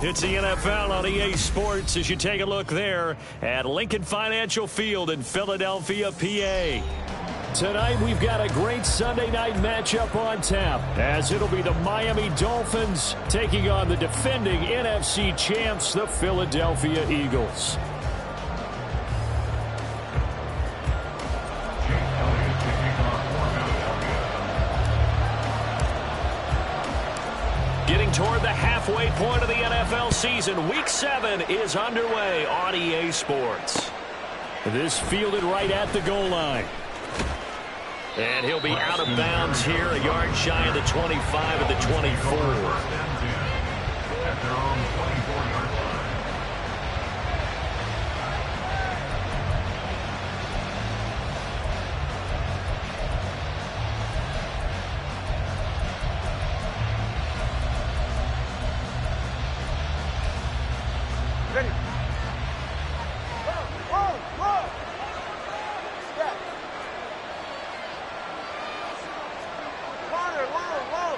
It's the NFL on EA Sports as you take a look there at Lincoln Financial Field in Philadelphia, PA. Tonight we've got a great Sunday night matchup on tap as it'll be the Miami Dolphins taking on the defending NFC champs, the Philadelphia Eagles. Getting toward the halfway point of the NFL season, Week 7 is underway on EA Sports. This fielded right at the goal line. And he'll be out of bounds here, a yard shy of the 25 of the 24. At their own 24-yard line. Ready. Whoa. Step. Water, whoa.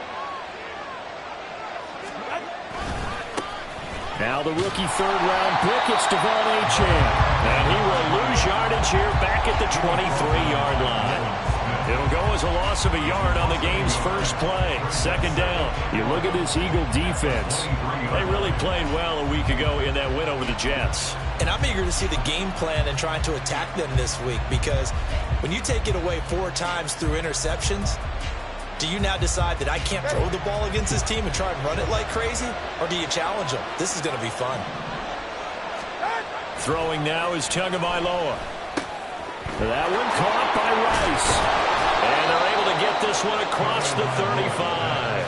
Now the rookie third-round pick, it's Devon Achane. And he will lose yardage here back at the 23-yard line. It'll go as a loss of a yard on the game's first play. Second down. You look at this Eagle defense. They really played well a week ago in that win over the Jets. And I'm eager to see the game plan and trying to attack them this week, because when you take it away 4 times through interceptions, do you now decide that I can't throw the ball against this team and try and run it like crazy? Or do you challenge them? This is going to be fun. Throwing now is Tagovailoa. That one caught by Rice. And they're able to get this one across the 35.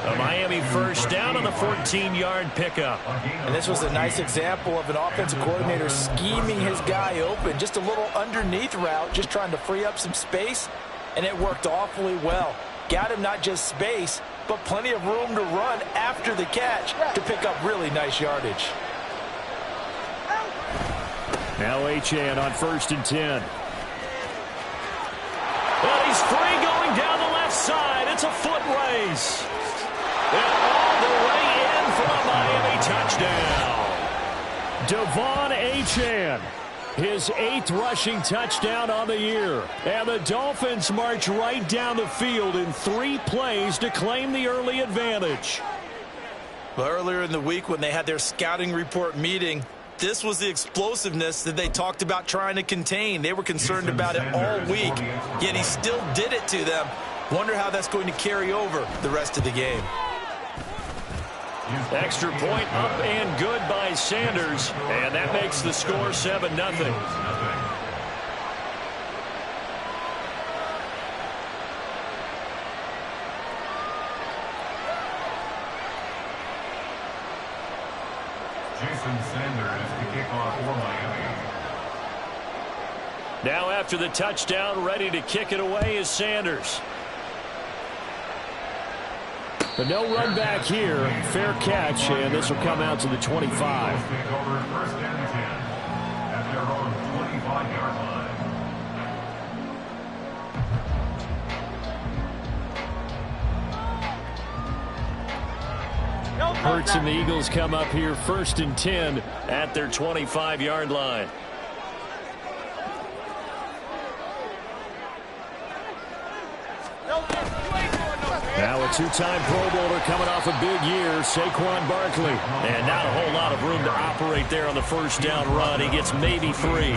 A Miami first down on the 14-yard pickup. And this was a nice example of an offensive coordinator scheming his guy open. Just a little underneath route, just trying to free up some space. And it worked awfully well. Got him not just space, but plenty of room to run after the catch to pick up really nice yardage. Now Achane on 1st and 10. Well, he's free going down the left side. It's a foot race. And all the way in for a Miami touchdown. Devon Achane, his 8th rushing touchdown on the year. And the Dolphins march right down the field in 3 plays to claim the early advantage. Well, earlier in the week when they had their scouting report meeting, this was the explosiveness that they talked about trying to contain. They were concerned about it all week, yet he still did it to them. Wonder how that's going to carry over the rest of the game. Extra point up and good by Sanders, and that makes the score 7-0. Now after the touchdown, ready to kick it away is Sanders. But no run back here. Fair catch, and this will come out to the 25. Hurts and the Eagles come up here 1st and 10 at their 25-yard line. Now a 2-time Pro Bowler coming off a big year, Saquon Barkley. And not a whole lot of room to operate there on the first down run. He gets maybe 3.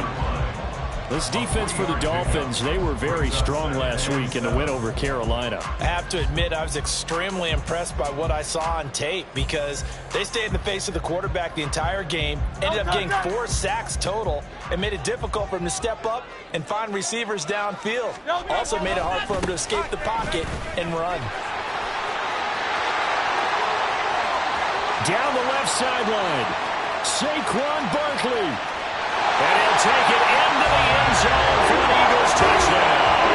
This defense for the Dolphins, they were very strong last week in the win over Carolina. I have to admit, I was extremely impressed by what I saw on tape, because they stayed in the face of the quarterback the entire game, ended up getting 4 sacks total, and made it difficult for him to step up and find receivers downfield. Also made it hard for him to escape the pocket and run. Down the left sideline, Saquon Barkley. And he'll take it into the end zone for an Eagles touchdown.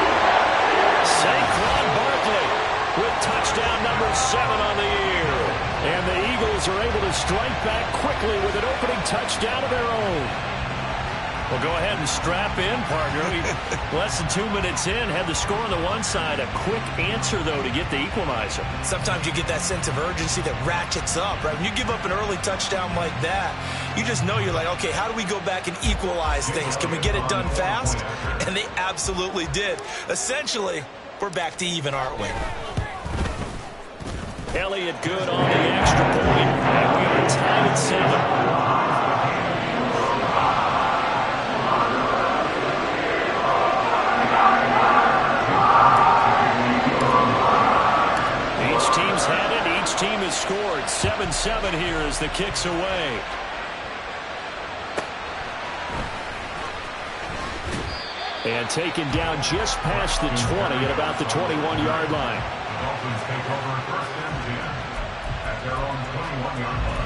Saquon Barkley with touchdown number 7 on the year. And the Eagles are able to strike back quickly with an opening touchdown of their own. Well, go ahead and strap in, partner. Less than 2 minutes in, had the score on the one side. A quick answer, though, to get the equalizer. Sometimes you get that sense of urgency that ratchets up, right? When you give up an early touchdown like that, you just know you're like, okay, how do we go back and equalize things? Can we get it done fast? And they absolutely did. Essentially, we're back to even, aren't we? Elliott good on the extra point, and we are tied at 7. Each team's had it. Each team has scored. 7-7 here as the kick's away. And taken down just past the 20 at about the 21-yard line. Dolphins take over first and 10 at their own 21-yard line.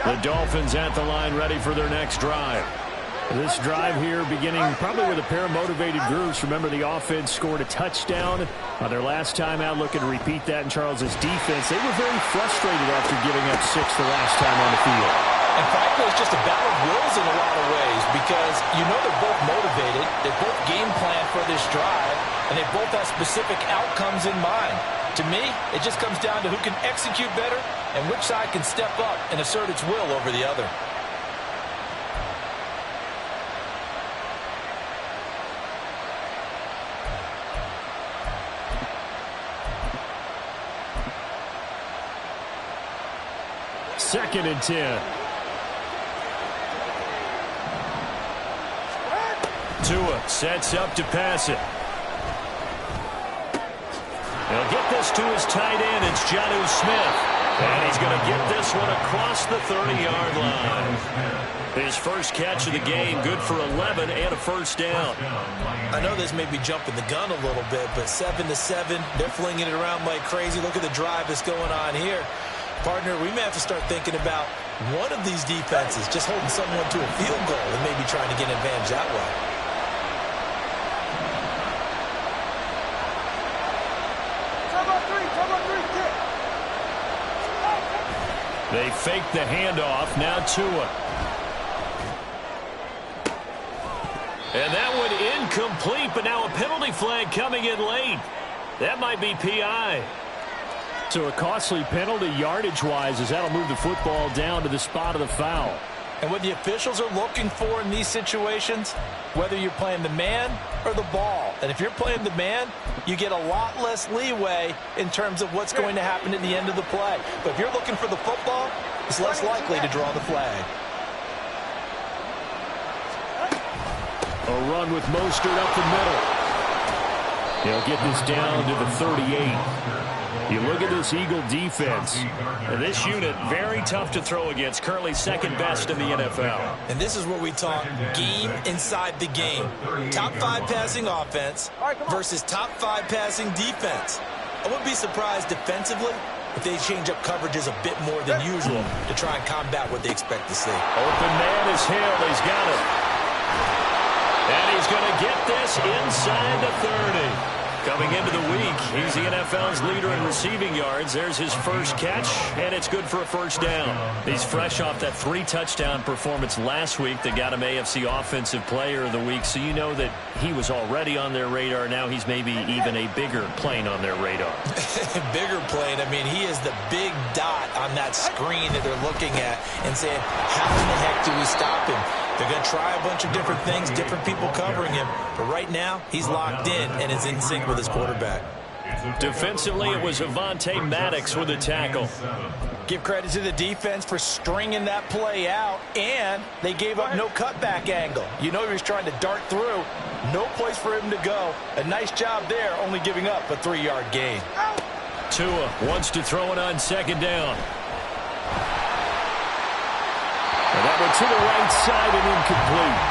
The Dolphins at the line, ready for their next drive. This drive here beginning probably with a pair of motivated groups. Remember, the offense scored a touchdown their last time out, looking to repeat that in Charles's defense. They were very frustrated after giving up 6 the last time on the field. And frankly, it's just a battle of wills in a lot of ways because you know they're both motivated, they both game plan for this drive, and they both have specific outcomes in mind. To me, it just comes down to who can execute better and which side can step up and assert its will over the other. Second and 10. Tua sets up to pass it. He'll get this to his tight end. It's Jonnu Smith. And he's going to get this one across the 30-yard line. His first catch of the game, good for 11 and a first down. I know this may be jumping the gun a little bit, but 7-7, they're flinging it around like crazy. Look at the drive that's going on here. Partner, we may have to start thinking about one of these defenses just holding someone to a field goal and maybe trying to get an advantage that way. They fake the handoff. Now Tua. And that one incomplete, but now a penalty flag coming in late. That might be PI. So a costly penalty yardage-wise as that'll move the football down to the spot of the foul. And what the officials are looking for in these situations, whether you're playing the man or the ball, and if you're playing the man, you get a lot less leeway in terms of what's going to happen at the end of the play. But if you're looking for the football, it's less likely to draw the flag. A run with Mostert up the middle. He'll get this down to the 38. You look at this Eagle defense. And this unit, very tough to throw against. Currently second best in the NFL. And this is where we talk game inside the game. Top 5 passing offense versus top 5 passing defense. I wouldn't be surprised defensively if they change up coverages a bit more than usual to try and combat what they expect to see. Open man is Hill. He's got it. And he's going to get this inside the 30. Coming into the week, he's the NFL's leader in receiving yards. There's his first catch, and it's good for a first down. He's fresh off that 3-touchdown performance last week that got him AFC Offensive Player of the Week, so you know that he was already on their radar. Now he's maybe even a bigger plane on their radar. Bigger plane. I mean, he is the big dot on that screen that they're looking at and saying, how in the heck do we stop him? They're going to try a bunch of different things, different people covering him. But right now, he's locked in and is in sync with his quarterback. Defensively, it was Avonte Maddox with a tackle. Give credit to the defense for stringing that play out, and they gave up no cutback angle. You know he was trying to dart through. No place for him to go. A nice job there, only giving up a 3-yard gain. Tua wants to throw it on second down. And that one to the right side and incomplete.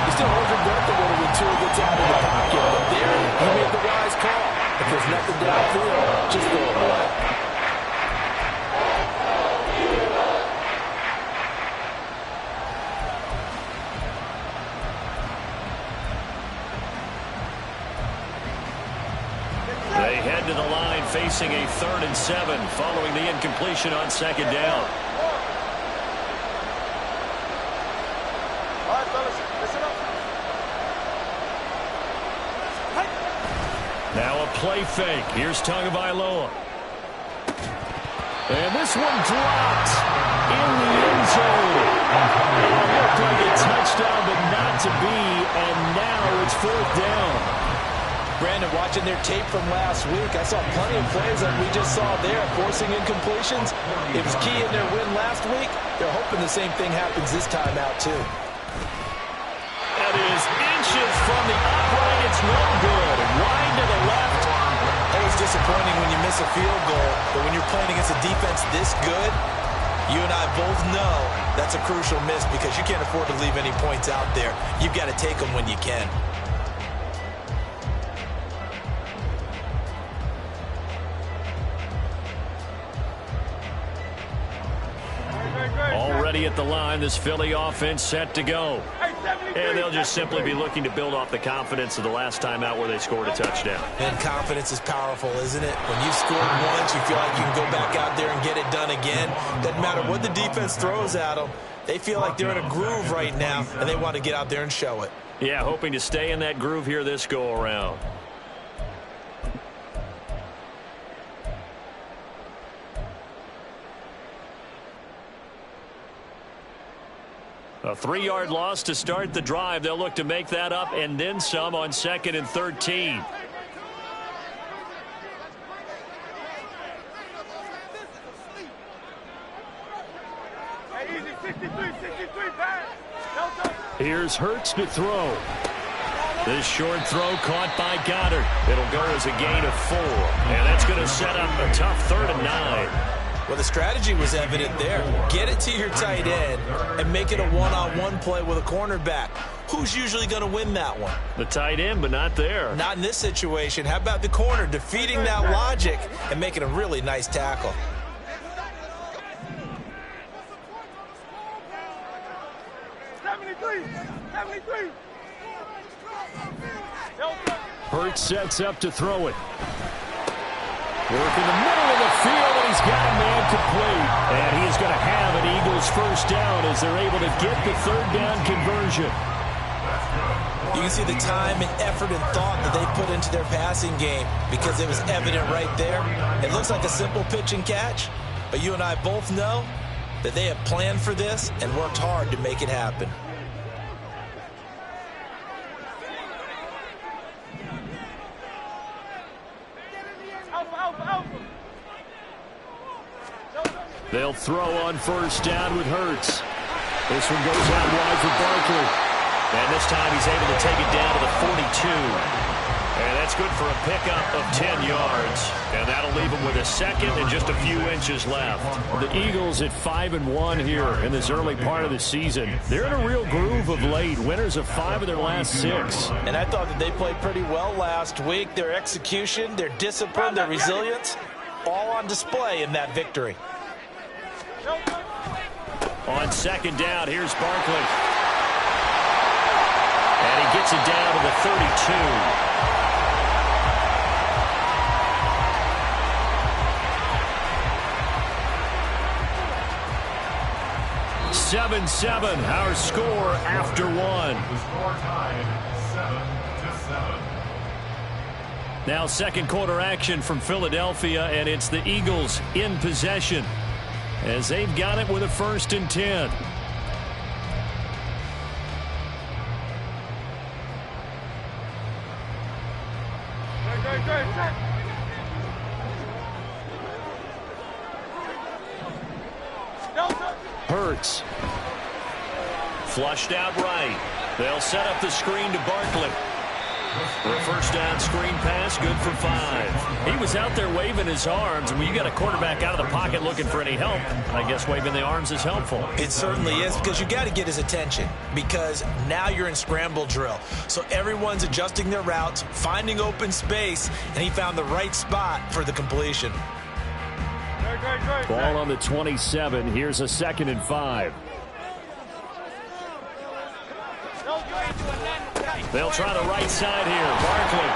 He still holds your breath a little when Tua gets out of the pocket. But there, he made the wise call. If there's nothing downfield, just throw it away. facing a 3rd and 7 following the incompletion on 2nd down. All right, fellas, listen up. Now a play fake. Here's Tagovailoa. And this one dropped in the end zone. It looked like a touchdown, but not to be, and now it's 4th down. Brandon, watching their tape from last week, I saw plenty of plays like we just saw there, forcing incompletions. It was key in their win last week. They're hoping the same thing happens this time out, too. That is inches from the upright. It's no good. Wide to the left. Always disappointing when you miss a field goal, but when you're playing against a defense this good, you and I both know that's a crucial miss because you can't afford to leave any points out there. You've got to take them when you can. Already at the line, this Philly offense set to go. And they'll just simply be looking to build off the confidence of the last time out where they scored a touchdown. And confidence is powerful, isn't it? When you've scored once, you feel like you can go back out there and get it done again. Doesn't matter what the defense throws at them. They feel like they're in a groove right now, and they want to get out there and show it. Yeah, hoping to stay in that groove here this go-around. A 3-yard loss to start the drive. They'll look to make that up and then some on 2nd and 13. Here's Hurts to throw. This short throw caught by Goddard. It'll go as a gain of 4. And that's going to set up a tough 3rd and 9. Well, the strategy was evident there. Get it to your tight end and make it a one-on-one play with a cornerback. Who's usually going to win that one? The tight end, but not there. Not in this situation. How about the corner defeating that logic and making a really nice tackle? Hurts sets up to throw it. Work in the middle of the field, and he's got a man complete. And he is going to have an Eagles first down as they're able to get the 3rd down conversion. You can see the time and effort and thought that they put into their passing game because it was evident right there. It looks like a simple pitch and catch, but you and I both know that they have planned for this and worked hard to make it happen. They'll throw on 1st down with Hurts. This one goes out wide for Barkley. And this time he's able to take it down to the 42. And that's good for a pickup of 10 yards. And that'll leave him with a 2nd and just a few inches left. The Eagles at 5-1 here in this early part of the season. They're in a real groove of late. Winners of 5 of their last 6. And I thought that they played pretty well last week. Their execution, their discipline, their resilience, all on display in that victory. On 2nd down, here's Barkley. And he gets it down to the 32. 7-7, our score after 1. The score tied 7-7. Now 2nd quarter action from Philadelphia, and it's the Eagles in possession as they've got it with a 1st and 10. Hurts. Flushed out right. They'll set up the screen to Barkley. For a 1st down screen pass, good for 5. He was out there waving his arms, and when you got a quarterback out of the pocket looking for any help, I guess waving the arms is helpful. It certainly is, because you got to get his attention, because now you're in scramble drill. So everyone's adjusting their routes, finding open space, and he found the right spot for the completion. Ball on the 27. Here's a 2nd and 5. They'll try the right side here. Barkley.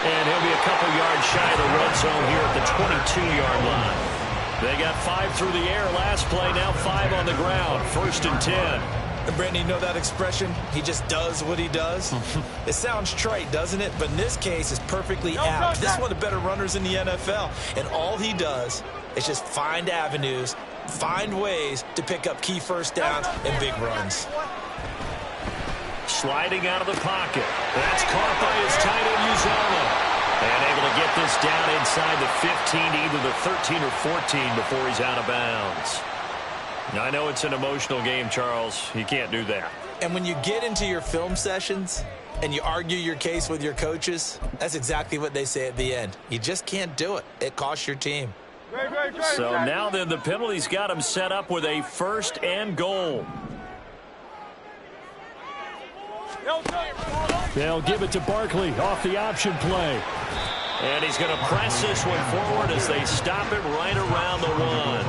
And he'll be a couple yards shy of the red zone here at the 22-yard line. They got 5 through the air last play, now 5 on the ground. 1st and 10. And Brandon, you know that expression? He just does what he does. It sounds trite, doesn't it? But in this case, it's perfectly apt. This is one of the better runners in the NFL. And all he does is just find avenues, find ways to pick up key first downs and big runs. Sliding out of the pocket. That's caught by his tight end, Uzomah. And able to get this down inside the 15, either the 13 or 14 before he's out of bounds. Now, I know it's an emotional game, Charles. You can't do that. And when you get into your film sessions and you argue your case with your coaches, that's exactly what they say at the end. You just can't do it. It costs your team. So now then, the penalty's got him set up with a 1st and goal. They'll give it to Barkley off the option play. And he's going to press this one forward as they stop it right around the 1.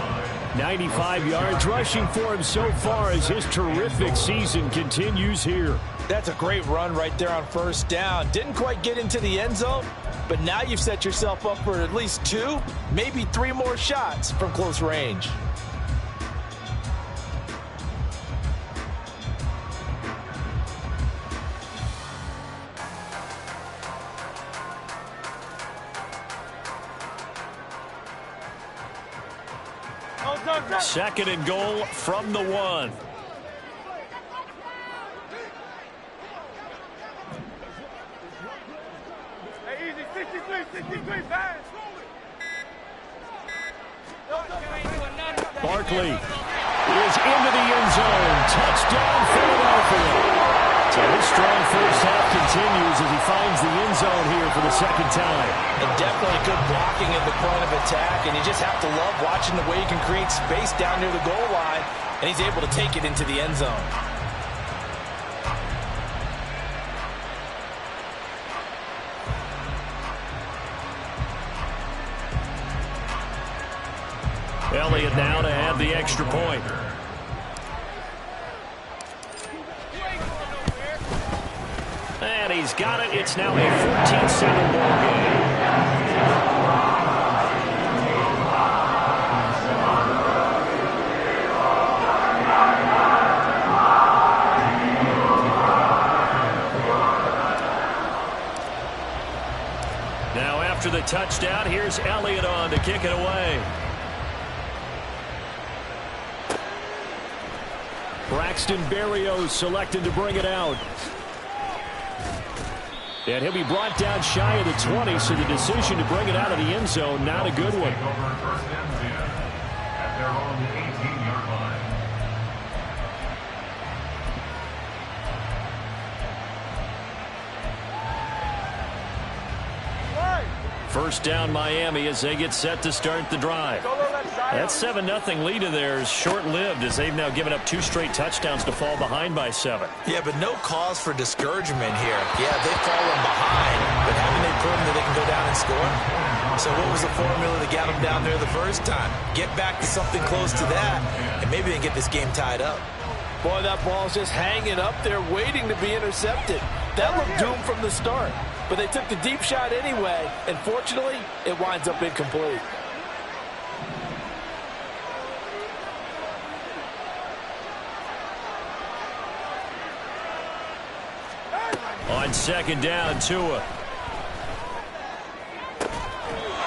95 yards rushing for him so far as his terrific season continues here. That's a great run right there on 1st down. Didn't quite get into the end zone, but now you've set yourself up for at least 2, maybe 3 more shots from close range. Second and goal from the 1. Hey, easy, 63, pass. Barkley is into the end zone. Touchdown, Philadelphia. So his strong first half continues as he finds the end zone here for the 2nd time. And definitely good blocking at the point of attack, and you just have to love watching the way he can create space down near the goal line, and he's able to take it into the end zone. Elliott now to add the extra point. And he's got it. It's now a 14-7 ball game. Now after the touchdown, here's Elliott on to kick it away. Braxton Berrios selected to bring it out. And he'll be brought down shy of the 20, so the decision to bring it out of the end zone, not a good one. At their own 18-yard line. First down Miami as they get set to start the drive. That 7-0 lead of theirs short-lived as they've now given up 2 straight touchdowns to fall behind by 7. Yeah, but no cause for discouragement here. Yeah, they've fallen behind, but haven't they proven that they can go down and score? So what was the formula that got them down there the first time? Get back to something close to that, and maybe they can get this game tied up. Boy, that ball's just hanging up there waiting to be intercepted. That looked doomed from the start, but they took the deep shot anyway, and fortunately, it winds up incomplete. On 2nd down, Tua.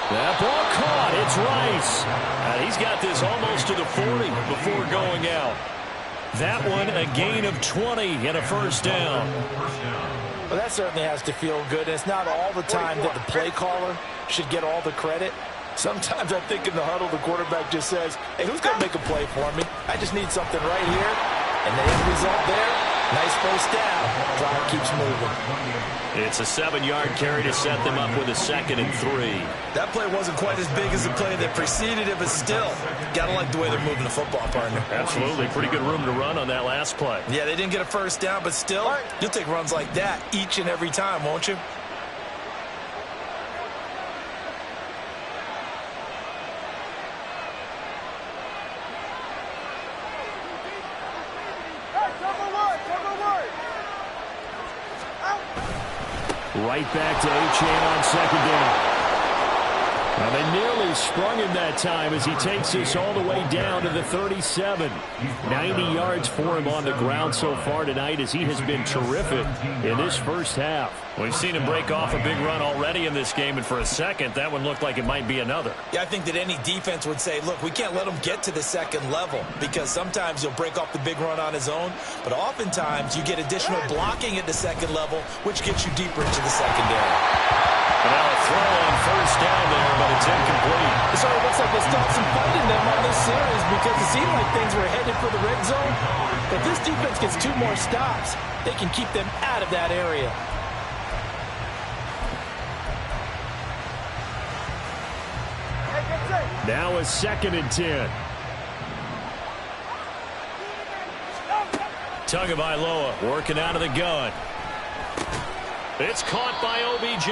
That ball caught. It's Rice. And he's got this almost to the 40 before going out. That one, a gain of 20 and a 1st down. Well, that certainly has to feel good. It's not all the time that the play caller should get all the credit. Sometimes I think in the huddle, the quarterback just says, hey, who's going to make a play for me? I just need something right here. And the end result there, nice first down. Drive keeps moving. It's a 7-yard carry to set them up with a 2nd and 3. That play wasn't quite as big as the play that preceded it, but still, got to like the way they're moving the football, partner. Absolutely. Pretty good room to run on that last play. Yeah, they didn't get a first down, but still, you'll take runs like that each and every time, won't you? Right back to Achane on second down. Well, they nearly sprung him that time as he takes us all the way down to the 37. 90 yards for him on the ground so far tonight as he has been terrific in this first half. We've seen him break off a big run already in this game, and for a second, that one looked like it might be another. Yeah, I think that any defense would say, look, we can't let him get to the second level because sometimes he'll break off the big run on his own, but oftentimes you get additional blocking at the second level, which gets you deeper into the secondary. And now a throw on first down there, but it's incomplete. It sort of looks like they stopped some fight in them on this series because it seemed like things were headed for the red zone. But this defense gets 2 more stops. They can keep them out of that area. Now a 2nd and 10. Tagovailoa working out of the gun. It's caught by OBJ.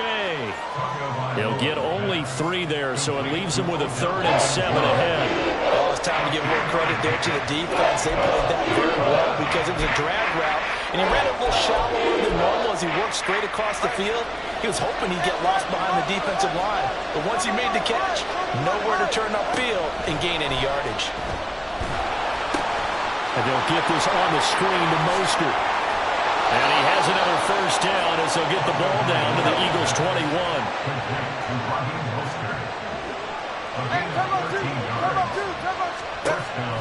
He'll get only 3 there, so it leaves him with a 3rd and 7 ahead. Oh, it's time to give more credit there to the defense. They played that very well because it was a drag route, and he ran a little shallower than normal as he worked straight across the field. He was hoping he'd get lost behind the defensive line, but once he made the catch, nowhere to turn upfield and gain any yardage. And they'll get this on the screen to Mostert. And he has another first down as they'll get the ball down to the Eagles' 21.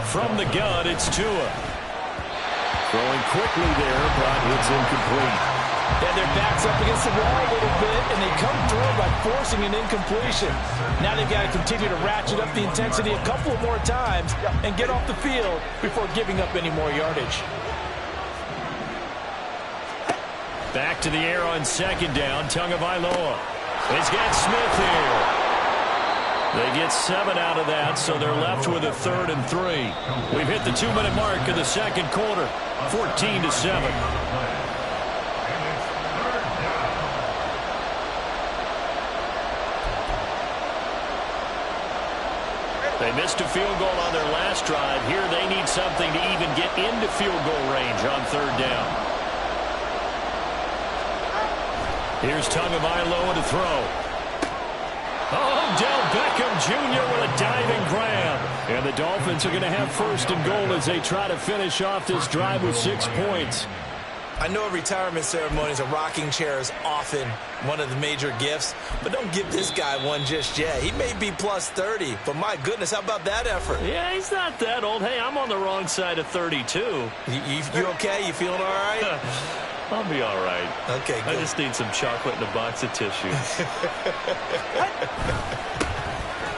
From the gun, it's Tua. Throwing quickly there, but it's incomplete. And their back's up against the wall a little bit, and they come through by forcing an incompletion. Now they've got to continue to ratchet up the intensity a couple more times and get off the field before giving up any more yardage. Back to the air on second down. Tagovailoa. He's got Smith here. They get 7 out of that, so they're left with a 3rd and 3. We've hit the 2-minute mark of the second quarter. 14-7. They missed a field goal on their last drive. Here they need something to even get into field goal range on 3rd down. Here's Tagovailoa to throw. Odell Beckham Jr. with a diving grab. And the Dolphins are going to have 1st and goal as they try to finish off this drive with 6 points. I know at retirement ceremonies, a rocking chair is often one of the major gifts, but don't give this guy one just yet. He may be plus 30, but my goodness, how about that effort? Yeah, he's not that old. Hey, I'm on the wrong side of 32. You okay? You feeling all right? I'll be all right. Okay, good. I just need some chocolate and a box of tissue.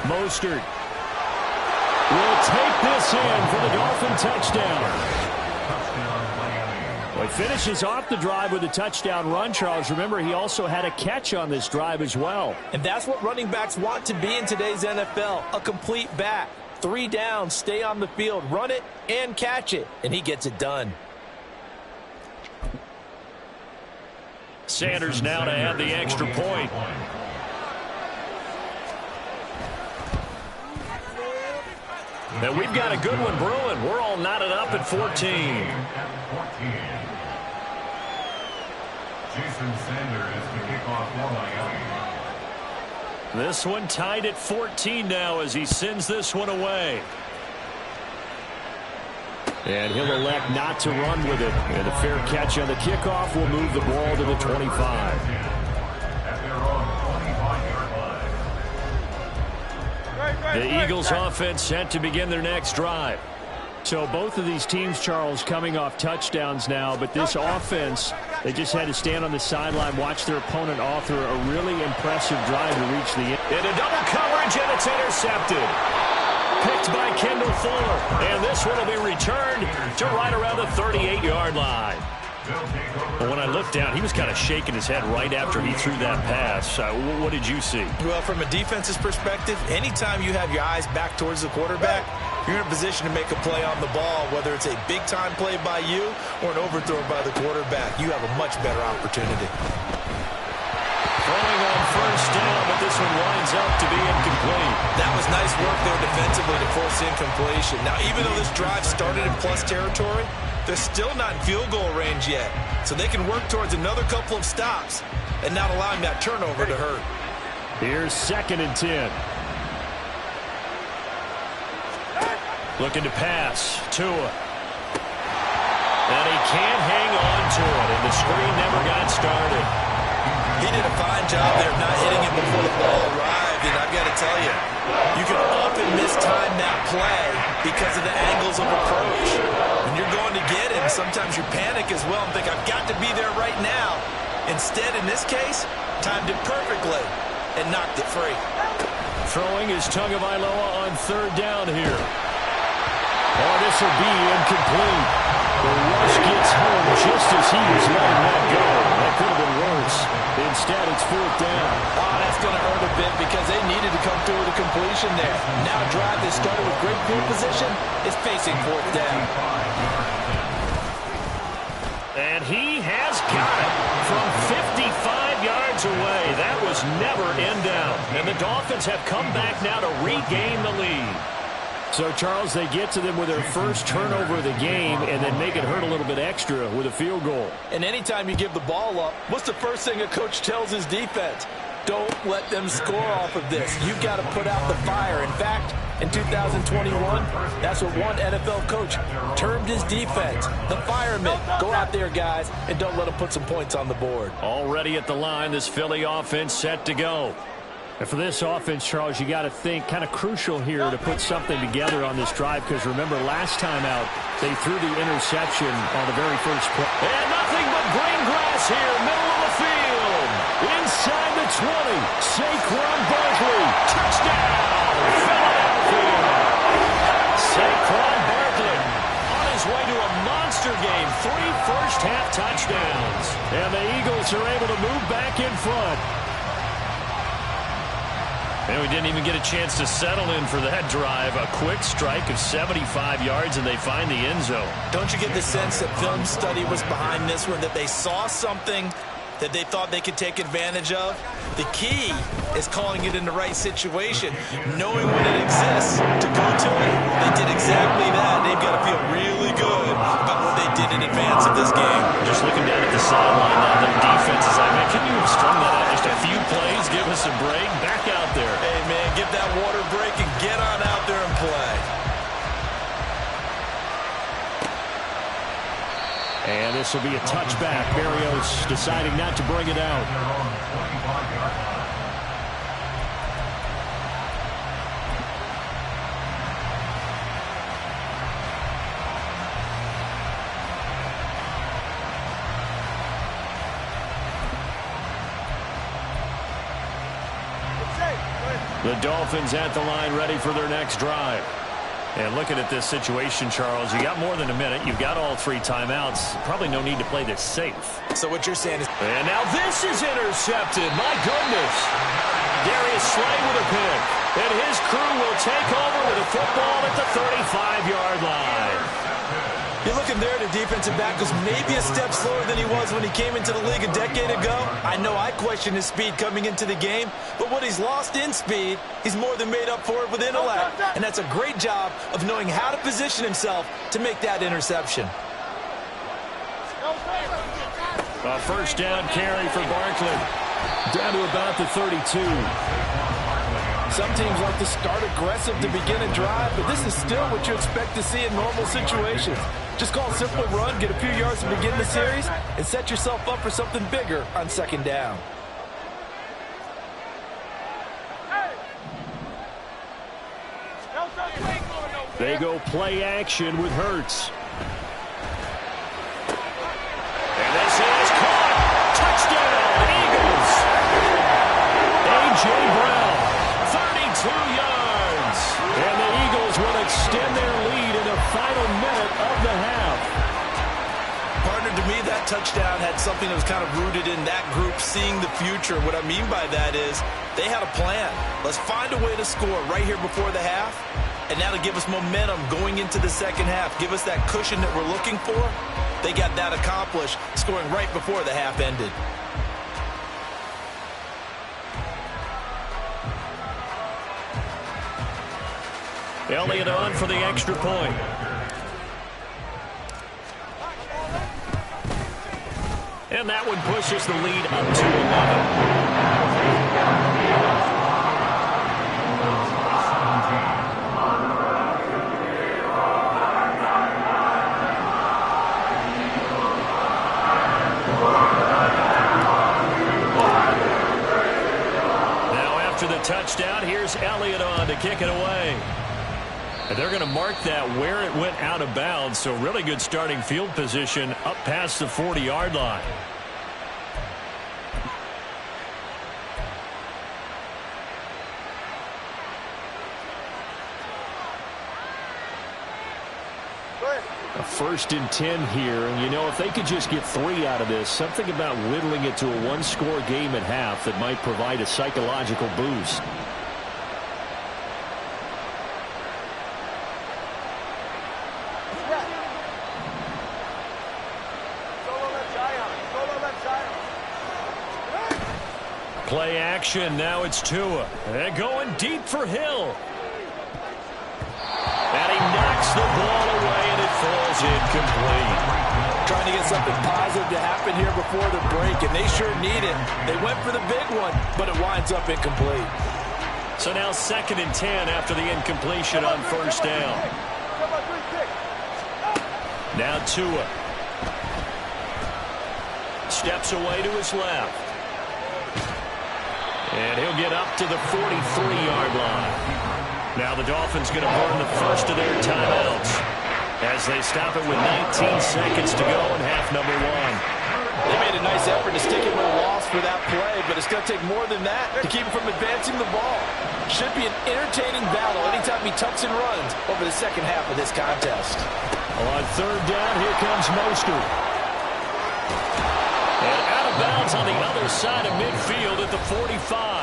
Mostert will take this in for the Dolphin touchdown. Well, he finishes off the drive with a touchdown run, Charles. Remember, he also had a catch on this drive as well. And that's what running backs want to be in today's NFL, a complete back. 3 downs, stay on the field, run it, and catch it. And he gets it done. Sanders now to add the extra point. And we've got a good one brewing. We're all knotted up at 14. Jason Sanders to kick off for Miami. This one tied at 14 now as he sends this one away. And he'll elect not to run with it. And a fair catch on the kickoff will move the ball to the 25. The Eagles offense set to begin their next drive. So both of these teams, Charles, coming off touchdowns now, but this offense, they just had to stand on the sideline, watch their opponent author a really impressive drive to reach the end. Into double coverage, and it's intercepted. Picked by Kendall Fuller, and this one will be returned to right around the 38-yard line. But when I looked down, he was kind of shaking his head right after he threw that pass. What did you see? Well, from a defense's perspective, anytime you have your eyes back towards the quarterback, you're in a position to make a play on the ball, whether it's a big-time play by you or an overthrow by the quarterback. You have a much better opportunity. Throwing on first down, but this one winds up to be incomplete. That was nice work there defensively to force incompletion. Now, even though this drive started in plus territory, they're still not in field goal range yet, so they can work towards another couple of stops. and not allowing that turnover to hurt. Here's 2nd and 10. Looking to pass. Tua. And he can't hang on to it, and the screen never got started. He did a fine job there of not hitting it before the ball arrived, and I've got to tell you, you can often mistime that play because of the angles of approach. When you're going to get him, sometimes you panic as well and think, I've got to be there right now. Instead, in this case, timed it perfectly and knocked it free. Throwing is Tagovailoa on 3rd down here. Oh, this will be incomplete. The rush gets home just as he was letting that go. That could have been worse. Instead, it's 4th down. Oh, that's going to hurt a bit because they needed to come through with a completion there. Now a drive that started with great field position is facing 4th down. And he has got it from 55 yards away. That was never in down. And the Dolphins have come back now to regain the lead. So, Charles, they get to them with their first turnover of the game and then make it hurt a little bit extra with a field goal. And anytime you give the ball up, what's the first thing a coach tells his defense? Don't let them score off of this. You've got to put out the fire. In fact, in 2021, that's what one NFL coach termed his defense, the firemen. Go out there, guys, and don't let them put some points on the board. Already at the line, this Philly offense set to go. And for this offense, Charles, you got to think kind of crucial here to put something together on this drive because remember last time out they threw the interception on the very first play. And nothing but green grass here, middle of the field. Inside the 20, Saquon Barkley, touchdown, Philadelphia. Saquon Barkley on his way to a monster game, 3 first-half touchdowns. And the Eagles are able to move back in front. And we didn't even get a chance to settle in for that drive. A quick strike of 75 yards, and they find the end zone. Don't you get the sense that film study was behind this one, that they saw something that they thought they could take advantage of? The key is calling it in the right situation, knowing when it exists to go to it. They did exactly that. They've got to feel really good about what they did in advance of this game. Just looking down at the sideline now, their defense is like, man, can you have strung that out just a few plays? Give us a break. Back out there. Hey, man, give that water break and get on out there and play. And this will be a touchback. Berrios deciding not to bring it out. The Dolphins at the line ready for their next drive. And looking at this situation, Charles, you got more than a minute. You've got all 3 timeouts. Probably no need to play this safe. So what you're saying is... And now this is intercepted. My goodness. Darius Slay with a pick. And his crew will take over with a football at the 35-yard line. You're looking there, the defensive back was maybe a step slower than he was when he came into the league a decade ago. I know I questioned his speed coming into the game, but what he's lost in speed, he's more than made up for it with intellect. And that's a great job of knowing how to position himself to make that interception. A first down carry for Barkley. Down to about the 32. Some teams like to start aggressive to begin a drive, but this is still what you expect to see in normal situations. Just call a simple run, get a few yards to begin the series, and set yourself up for something bigger on 2nd down. They go play action with Hurts. And this is caught. Touchdown, Eagles. A.J. Brown, 32 yards. And the Eagles will extend their lead in the final minute of the half. Partner, to me, that touchdown had something that was kind of rooted in that group seeing the future. What I mean by that is they had a plan. Let's find a way to score right here before the half. And that'll give us momentum going into the second half. Give us that cushion that we're looking for. They got that accomplished, scoring right before the half ended. Elliott on for the extra point. And that one pushes the lead up to 11. Touchdown. Here's Elliott on to kick it away. And they're going to mark that where it went out of bounds. So really good starting field position up past the 40-yard line. A 1st and 10 here, and you know, if they could just get 3 out of this, something about whittling it to a one-score game at half that might provide a psychological boost. Play action, now it's Tua. They're going deep for Hill. And he knocks the ball away, and it falls incomplete. Trying to get something positive to happen here before the break, and they sure need it. They went for the big one, but it winds up incomplete. So now 2nd and 10 after the incompletion on 1st down. Now Tua. Steps away to his left. And he'll get up to the 43-yard line. Now the Dolphins going to burn the first of their timeouts as they stop it with 19 seconds to go in half number 1. They made a nice effort to stick it with a loss for that play, but it's going to take more than that to keep him from advancing the ball. Should be an entertaining battle anytime he tucks and runs over the second half of this contest. On 3rd down, here comes Mostert. And out of bounds on the other side of midfield at the 45.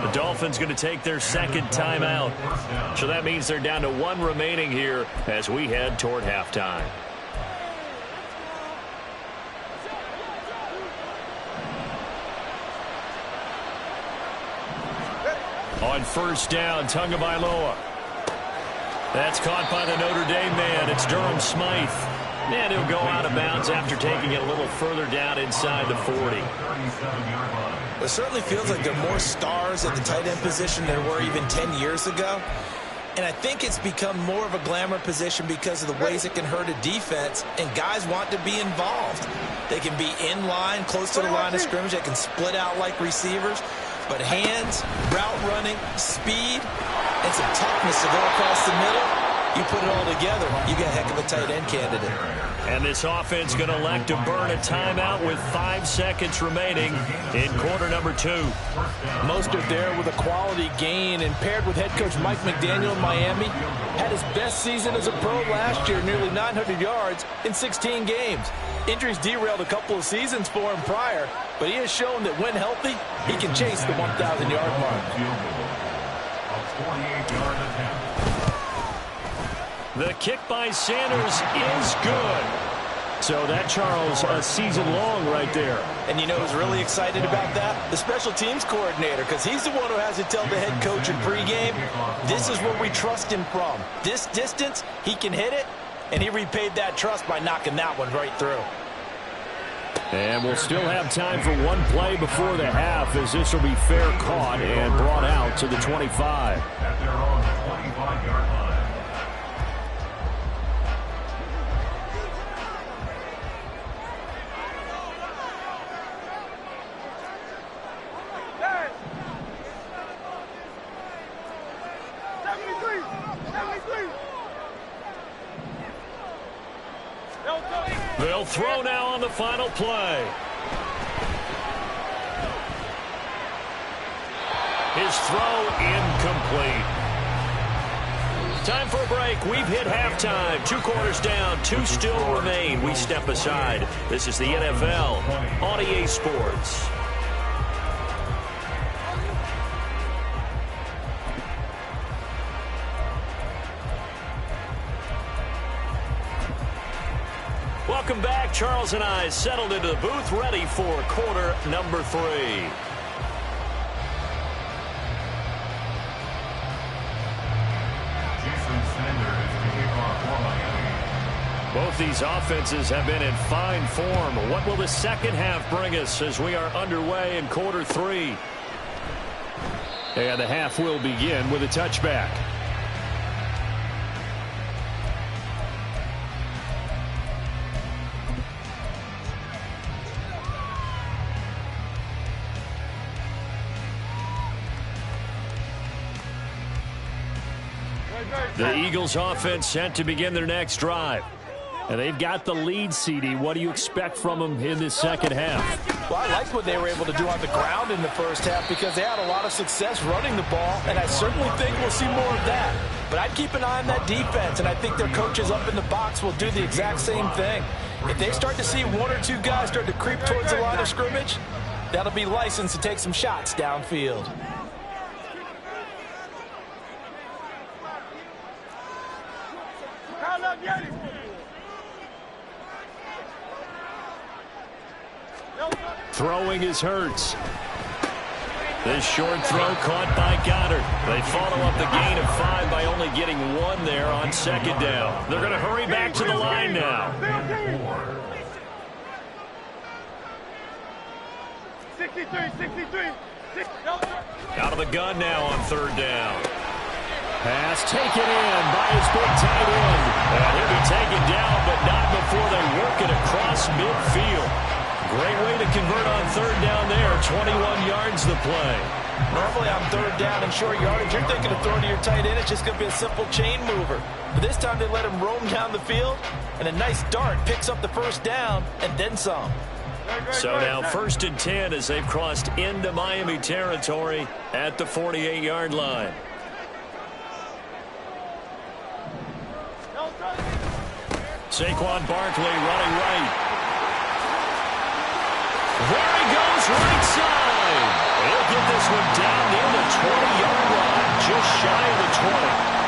The Dolphins going to take their 2nd timeout. So that means they're down to 1 remaining here as we head toward halftime. On 1st down, Tagovailoa. That's caught by the Notre Dame man. It's Durham Smythe. And he'll go out of bounds after taking it a little further down inside the 40. It certainly feels like there are more stars at the tight end position than there were even 10 years ago. And I think it's become more of a glamour position because of the ways it can hurt a defense, and guys want to be involved. They can be in line, close to the line of scrimmage. They can split out like receivers. But hands, route running, speed, and some toughness to go across the middle. You put it all together, you get a heck of a tight end candidate. And this offense going to elect to burn a timeout with 5 seconds remaining in quarter number 2. Mostert there with a quality gain, and paired with head coach Mike McDaniel in Miami, had his best season as a pro last year, nearly 900 yards in 16 games. Injuries derailed a couple of seasons for him prior, but he has shown that when healthy, he can chase the 1,000-yard mark. The kick by Sanders is good. So that, Charles, a season long right there. And you know who's really excited about that? The special teams coordinator, because he's the one who has to tell the head coach in pregame, this is where we trust him from. This distance, he can hit it, and he repaid that trust by knocking that one right through. And we'll still have time for one play before the half, as this will be fair caught and brought out to the 25. At their own 25-yard line. They'll throw now on the final play. His throw incomplete. Time for a break. We've hit halftime. 2 quarters down. 2 still remain. We step aside. This is the NFL on EA Sports. Welcome back. Charles and I settled into the booth, ready for quarter number 3. Both these offenses have been in fine form. What will the second half bring us as we are underway in quarter 3? And the half will begin with a touchback. The Eagles offense set to begin their next drive. And they've got the lead, CD. What do you expect from them in this second half? Well, I like what they were able to do on the ground in the first half because they had a lot of success running the ball, and I certainly think we'll see more of that. But I'd keep an eye on that defense, and I think their coaches up in the box will do the exact same thing. If they start to see one or two guys start to creep towards the line of scrimmage, that'll be licensed to take some shots downfield. Throwing is Hurts. This short throw caught by Goddard. They follow up the gain of 5 by only getting 1 there on second down. They're going to hurry back to the line now. 63. Out of the gun now on third down. Pass taken in by his big tight end. And he'll be taken down, but not before they work it across midfield. Great way to convert on third down there. 21 yards the play. Normally on third down and short yardage, you're thinking of throwing to your tight end. It's just going to be a simple chain mover. But this time they let him roam down the field, and a nice dart picks up the first down and then some. So now 1st and 10 as they've crossed into Miami territory at the 48-yard line. Saquon Barkley running right. There he goes, right side. He'll get this one down near the 20-yard line, just shy of the 20.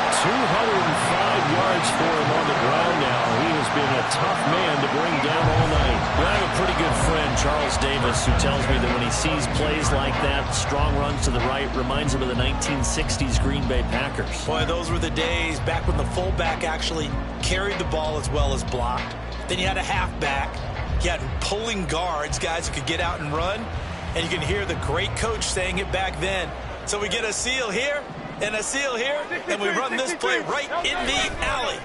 205 yards for him on the ground now. He has been a tough man to bring down all night. Well, I have a pretty good friend, Charles Davis, who tells me that when he sees plays like that, strong runs to the right, reminds him of the 1960s Green Bay Packers. Boy, those were the days back when the fullback actually carried the ball as well as blocked. Then you had a halfback. You had pulling guards, guys who could get out and run. And you can hear the great coach saying it back then. So we get a seal here and a seal here, and we run this play right in the alley.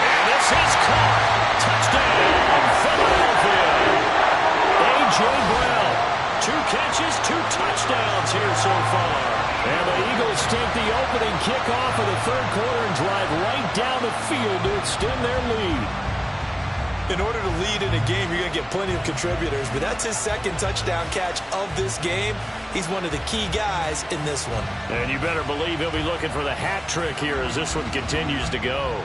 And this is caught. Touchdown, Philadelphia. A.J. Brown. 2 catches, 2 touchdowns here so far. And the Eagles take the opening kickoff of the third quarter and drive right down the field to extend their lead. In order to lead in a game, you're going to get plenty of contributors, but that's his second touchdown catch of this game. He's one of the key guys in this one. And you better believe he'll be looking for the hat trick here as this one continues to go.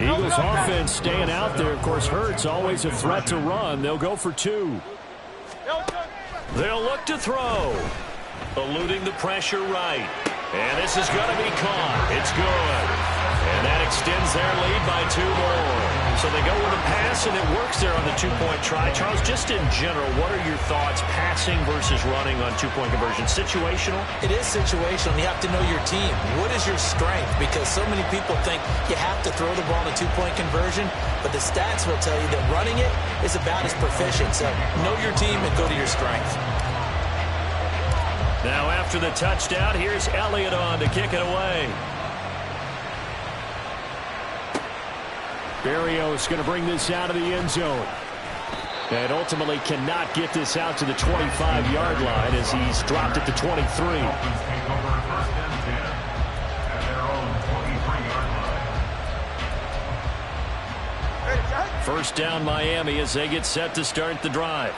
Eagles offense staying out there. Of course, Hurts always a threat to run. They'll go for 2. They'll look to throw. Eluding the pressure right. And this is going to be caught. It's good. And that extends their lead by 2 more. So they go with a pass, and it works there on the 2-point try. Charles, just in general, what are your thoughts passing versus running on 2-point conversion? Situational? It is situational. You have to know your team. What is your strength? Because so many people think you have to throw the ball in a 2-point conversion, but the stats will tell you that running it is about as proficient. So know your team and go to your strength. Now after the touchdown, here's Elliott on to kick it away. Berrios going to bring this out of the end zone. And ultimately cannot get this out to the 25-yard line as he's dropped it to 23. First down Miami as they get set to start the drive.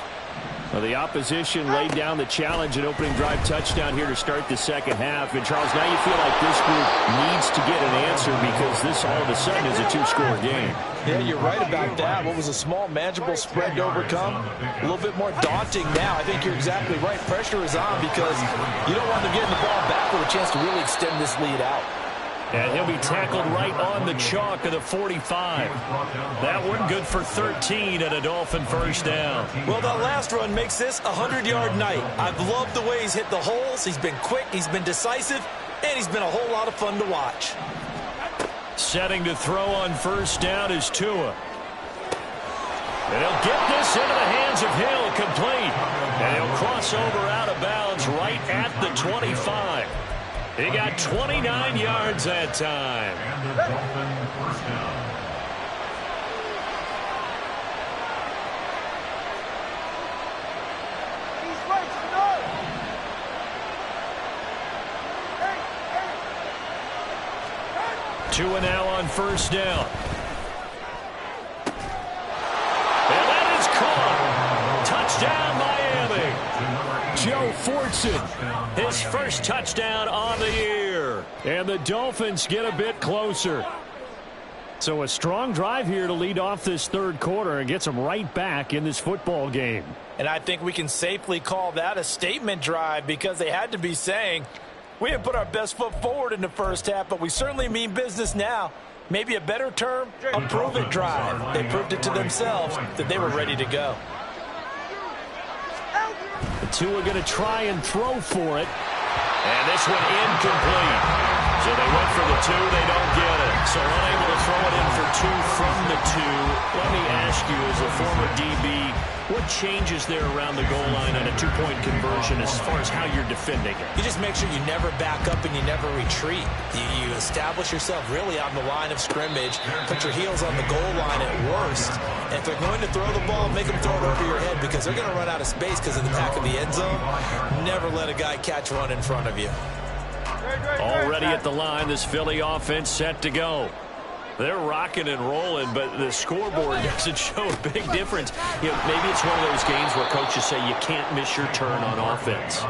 Well, the opposition laid down the challenge and opening drive touchdown here to start the second half. And, Charles, now you feel like this group needs to get an answer because this all of a sudden is a 2-score game. Yeah, you're right about that. What was a small, manageable spread to overcome? A little bit more daunting now. I think you're exactly right. Pressure is on because you don't want them getting the ball back with a chance to really extend this lead out. And he'll be tackled right on the chalk of the 45. That one good for 13 and a Dolphin first down. Well, that last run makes this a 100-yard night. I've loved the way he's hit the holes. He's been quick, he's been decisive, and he's been a whole lot of fun to watch. Setting to throw on first down is Tua. And he'll get this into the hands of Hill, complete. And he'll cross over out of bounds right at the 25. He got 29 yards that time. And the Dolphin first down. He's right, stop. Hey. Tua now on first down. And that is caught. Touchdown, Miami. Joe Fortson, his first touchdown on the year. And the Dolphins get a bit closer. So a strong drive here to lead off this third quarter and gets them right back in this football game. And I think we can safely call that a statement drive because they had to be saying, we didn't put our best foot forward in the first half, but we certainly mean business now. Maybe a better term, a prove-it drive. They proved it to themselves that they were ready to go. The two are going to try and throw for it. And this one incomplete. So they went for the two. They don't get it. So unable to throw it in for two from the two. Let me ask you, as a former DB, what changes there around the goal line on a two-point conversion as far as how you're defending it? You just make sure you never back up and you never retreat. You establish yourself really on the line of scrimmage, put your heels on the goal line at worst. And if they're going to throw the ball, make them throw it over your head because they're going to run out of space because of the back of the end zone. Never let a guy catch one in front of you. Already at the line, this Philly offense set to go. They're rocking and rolling, but the scoreboard doesn't show a big difference. You know, maybe it's one of those games where coaches say you can't miss your turn on offense.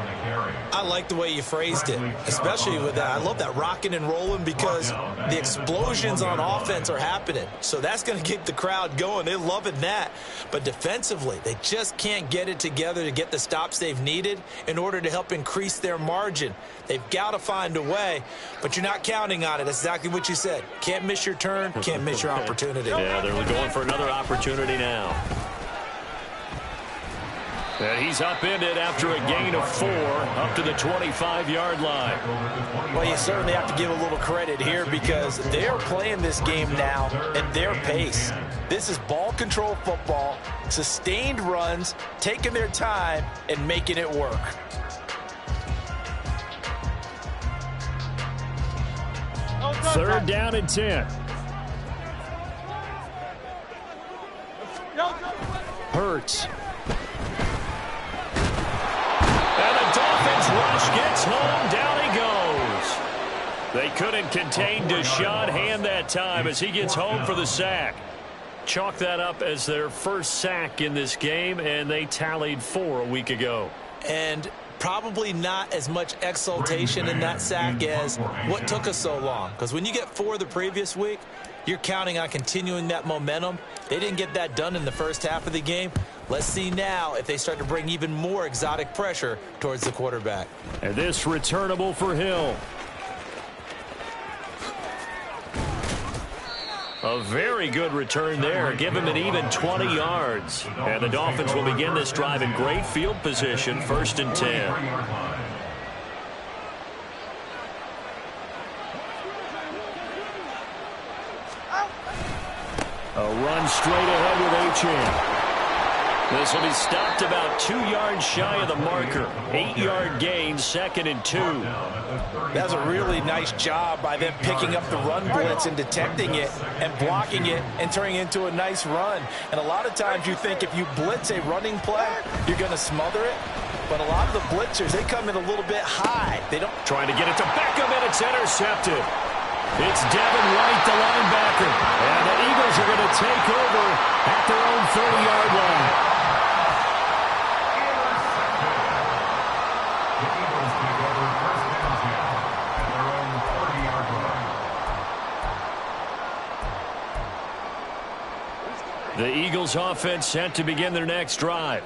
I like the way you phrased it, especially with that. I love that rocking and rolling because the explosions on offense are happening. So that's going to keep the crowd going. They're loving that. But defensively, they just can't get it together to get the stops they've needed in order to help increase their margin. They've got to find a way, but you're not counting on it. That's exactly what you said. Can't miss your turn, can't miss your opportunity. Yeah, they're going for another opportunity now. And he's upended after a gain of 4 up to the 25-yard line. Well, you certainly have to give a little credit here because they're playing this game now at their pace. This is ball control football, sustained runs, taking their time, and making it work. Third down and 10. Hurts. And the Dolphins rush gets home. Down he goes. They couldn't contain Deshaun Hand that time as he gets home for the sack. Chalk that up as their first sack in this game, and they tallied 4 a week ago. And probably not as much exultation in that sack as what took us so long. Because when you get 4 the previous week, you're counting on continuing that momentum. They didn't get that done in the first half of the game. Let's see now if they start to bring even more exotic pressure towards the quarterback. And this returnable for Hill. A very good return there. Give him an even 20 yards. And the Dolphins will begin this drive in great field position, 1st and 10. A run straight ahead with Achane. This will be stopped about 2 yards shy of the marker. 8-yard gain, 2nd and 2. That's a really nice job by them picking up the run blitz and detecting it and blocking it and turning it into a nice run. And a lot of times you think if you blitz a running play, you're going to smother it. But a lot of the blitzers, they come in a little bit high. They don't. Trying to get it to Beckham, and it's intercepted. It's Devin White, the linebacker. And the Eagles are going to take over at their own 30-yard line. The Eagles offense set to begin their next drive.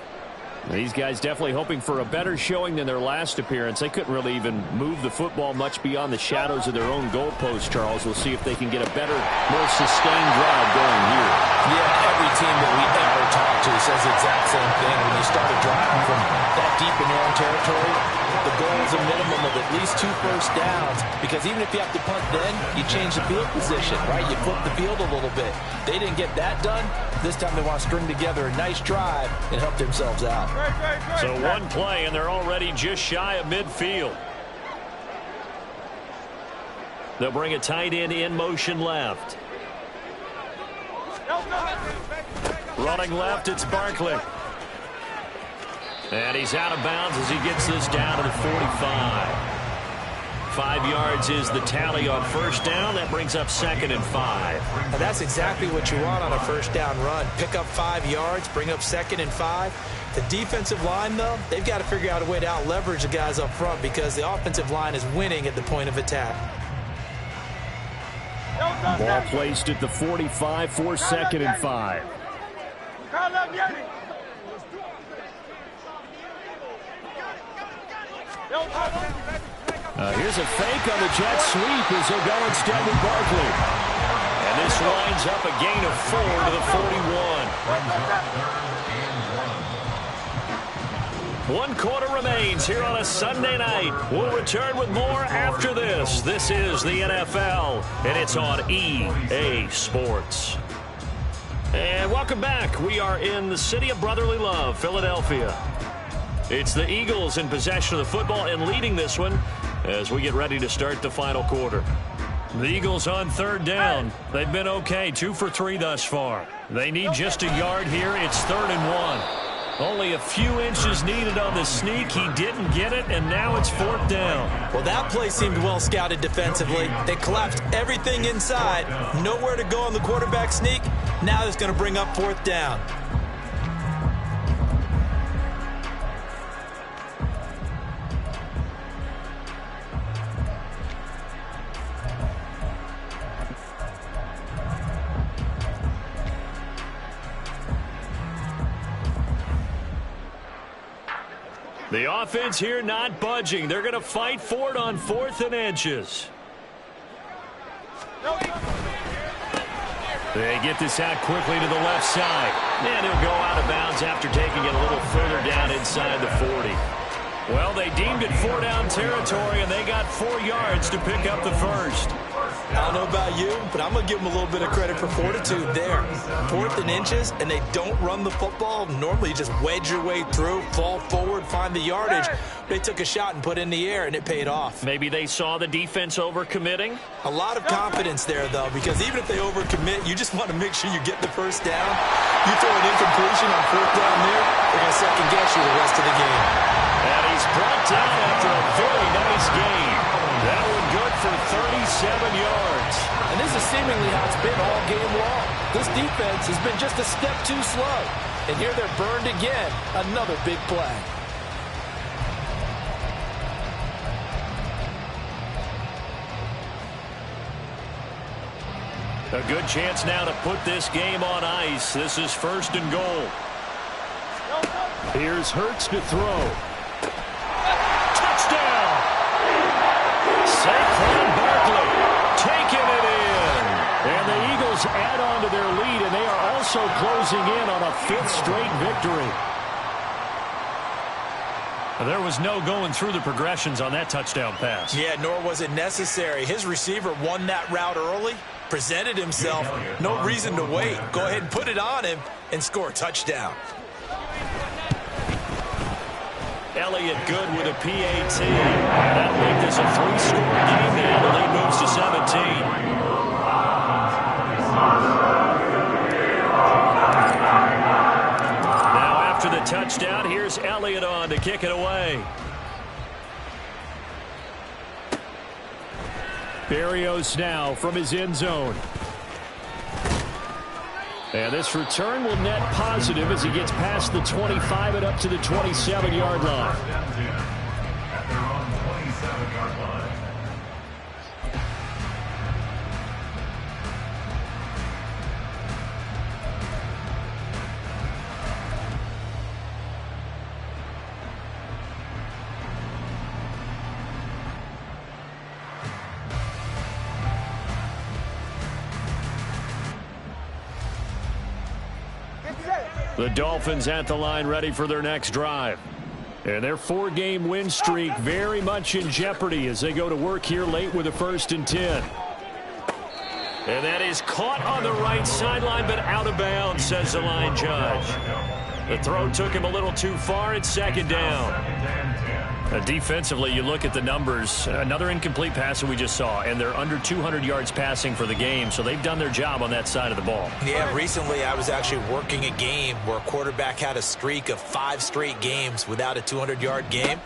These guys definitely hoping for a better showing than their last appearance. They couldn't really even move the football much beyond the shadows of their own goalpost, Charles. We'll see if they can get a better, more sustained drive going here. Yeah, every team that we ever talk to says the exact same thing. When you start a drive from that deep in your own territory, the goal is a minimum of at least 2 first downs, because even if you have to punt then, you change the field position, right? You flip the field a little bit. They didn't get that done. This time they want to string together a nice drive and help themselves out. So one play, and they're already just shy of midfield. They'll bring a tight end in motion left. Running left, it's Barkley. And he's out of bounds as he gets this down to the 45. 5 yards is the tally on first down. That brings up 2nd and 5. And that's exactly what you want on a first down run. Pick up 5 yards, bring up 2nd and 5. The defensive line, though, they've got to figure out a way to out-leverage the guys up front, because the offensive line is winning at the point of attack. Ball placed at the 45 for 2nd and 5. Here's a fake on the jet sweep as they'll go instead with Barkley. And this lines up a gain of 4 to the 41. 1 quarter remains here on a Sunday night. We'll return with more after this. This is the NFL, and it's on EA Sports. And welcome back. We are in the city of brotherly love, Philadelphia. It's the Eagles in possession of the football and leading this one as we get ready to start the final quarter. The Eagles on 3rd down. They've been okay, 2 for 3 thus far. They need just a yard here. It's 3rd and 1. Only a few inches needed on the sneak. He didn't get it, and now it's 4th down. Well, that play seemed well scouted defensively. They collapsed everything inside. Nowhere to go on the quarterback sneak. Now it's going to bring up 4th down. The offense here not budging. They're going to fight for it on 4th and inches. They get this out quickly to the left side. And he'll go out of bounds after taking it a little further down inside the 40. Well, they deemed it 4-down territory, and they got 4 yards to pick up the first. I don't know about you, but I'm going to give them a little bit of credit for fortitude there. 4th and inches, and they don't run the football. Normally, you just wedge your way through, fall forward, find the yardage. They took a shot and put it in the air, and it paid off. Maybe they saw the defense overcommitting. A lot of confidence there, though, because even if they overcommit, you just want to make sure you get the first down. You throw an incompletion on 4th down there, they're going to second-guess you the rest of the game. And he's brought down after a very nice gain. That one good for 37 yards. And this is seemingly how it's been all game long. This defense has been just a step too slow. And here they're burned again. Another big play. A good chance now to put this game on ice. This is 1st and goal. Here's Hurts to throw. Touchdown! Saquon Barkley taking it in. And the Eagles add on to their lead, and they are also closing in on a 5th straight victory. There was no going through the progressions on that touchdown pass. Yeah, nor was it necessary. His receiver won that route early, presented himself. No reason to wait. Go ahead and put it on him and score a touchdown. Elliott good with a PAT. That'll make this a 3-score game now. The lead moves to 17. Now after the touchdown, here's Elliott on to kick it away. Berrios now from his end zone. And this return will net positive as he gets past the 25 and up to the 27-yard line. At their own 27-yard line. The Dolphins at the line ready for their next drive. And their 4-game win streak very much in jeopardy as they go to work here late with a 1st and 10. And that is caught on the right sideline, but out of bounds, says the line judge. The throw took him a little too far. It's 2nd down. Defensively, you look at the numbers. Another incomplete pass that we just saw, and they're under 200 yards passing for the game, so they've done their job on that side of the ball. Yeah, recently I was actually working a game where a quarterback had a streak of 5 straight games without a 200-yard game,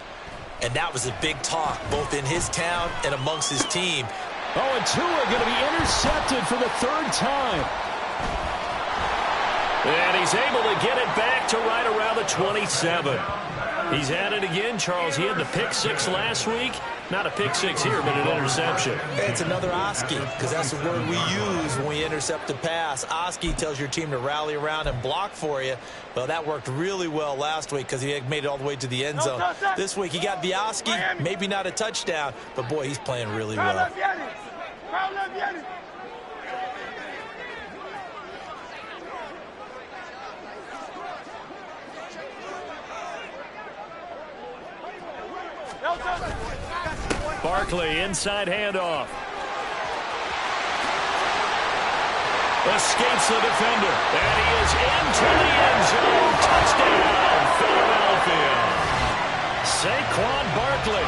and that was a big talk both in his town and amongst his team. Oh, and Tua going to be intercepted for the 3rd time. And he's able to get it back to right around the 27. He's at it again, Charles. He had the pick 6 last week. Not a pick 6 here, but an interception. It's another Oski, because that's the word we use when we intercept a pass. Oski tells your team to rally around and block for you. Well, that worked really well last week because he made it all the way to the end zone. This week he got the Oski, maybe not a touchdown, but boy, he's playing really well. Barkley, inside handoff. Escapes the defender. And he is into the end zone. Touchdown, Philadelphia. Saquon Barkley,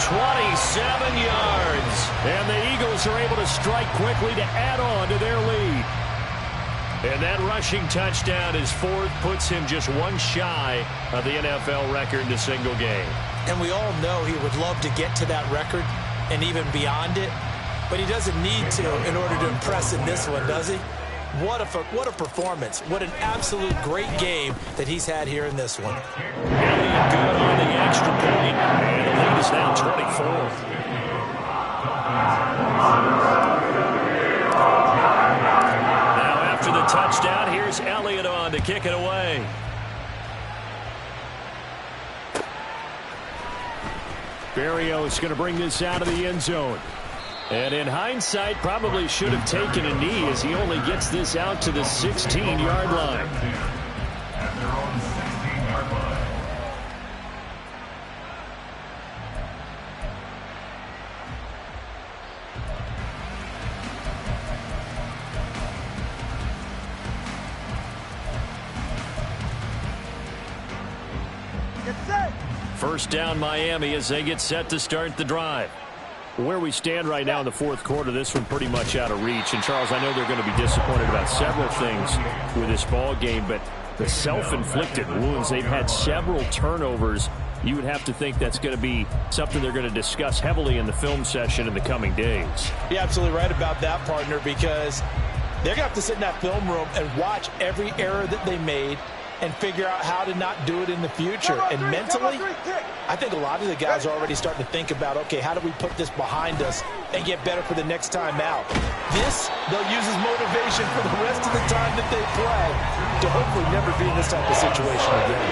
27 yards. And the Eagles are able to strike quickly to add on to their lead. And that rushing touchdown, his 4th, puts him just 1 shy of the NFL record in a single game. And we all know he would love to get to that record and even beyond it, but he doesn't need to in order to impress in this one, does he? What a performance. What an absolute great game that he's had here in this one. Elliott good on the extra point, and the lead is now 24. Now after the touchdown, here's Elliott on to kick it away. Berrios going to bring this out of the end zone. And in hindsight, probably should have taken a knee as he only gets this out to the 16-yard line. At their own 16-yard line. First down Miami as they get set to start the drive. Where we stand right now in the 4th quarter, this one pretty much out of reach. And, Charles, I know they're going to be disappointed about several things with this ball game, but the self-inflicted wounds, they've had several turnovers. You would have to think that's going to be something they're going to discuss heavily in the film session in the coming days. You're absolutely right about that, partner, because they're going to have to sit in that film room and watch every error that they made and figure out how to not do it in the future. And mentally, I think a lot of the guys are already starting to think about, okay, how do we put this behind us and get better for the next time out? This, they'll use as motivation for the rest of the time that they play to hopefully never be in this type of situation again.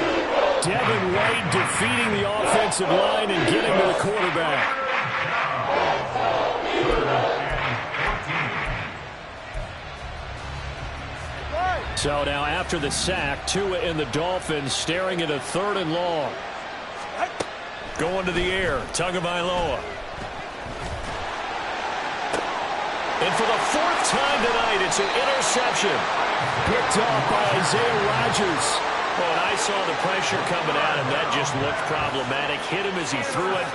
Devin White defeating the offensive line and getting to the quarterback. So now after the sack, Tua and the Dolphins staring at a 3rd and long. Going to the air, Tagovailoa. And for the 4th time tonight, it's an interception. Picked off by Isaiah Rodgers. Well, and I saw the pressure coming at him. That just looked problematic. Hit him as he threw it,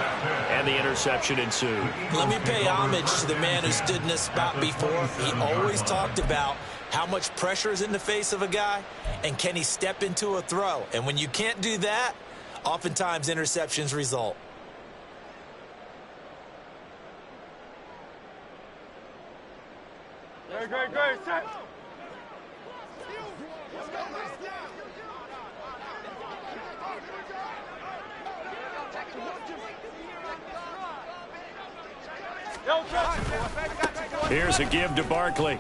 and the interception ensued. Let me pay homage to the man who stood in this spot before. He always talked about how much pressure is in the face of a guy, and can he step into a throw? And when you can't do that, oftentimes interceptions result. Great. Set. Here's a give to Barkley.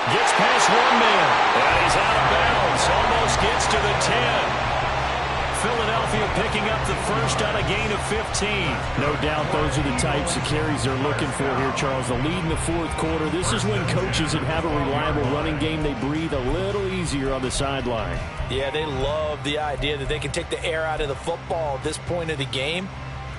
Gets past one man. And he's out of bounds. Almost gets to the 10. Philadelphia picking up the first on a gain of 15. No doubt those are the types of carries they're looking for here, Charles. The lead in the fourth quarter. This is when coaches that have a reliable running game, they breathe a little easier on the sideline. Yeah, they love the idea that they can take the air out of the football at this point of the game.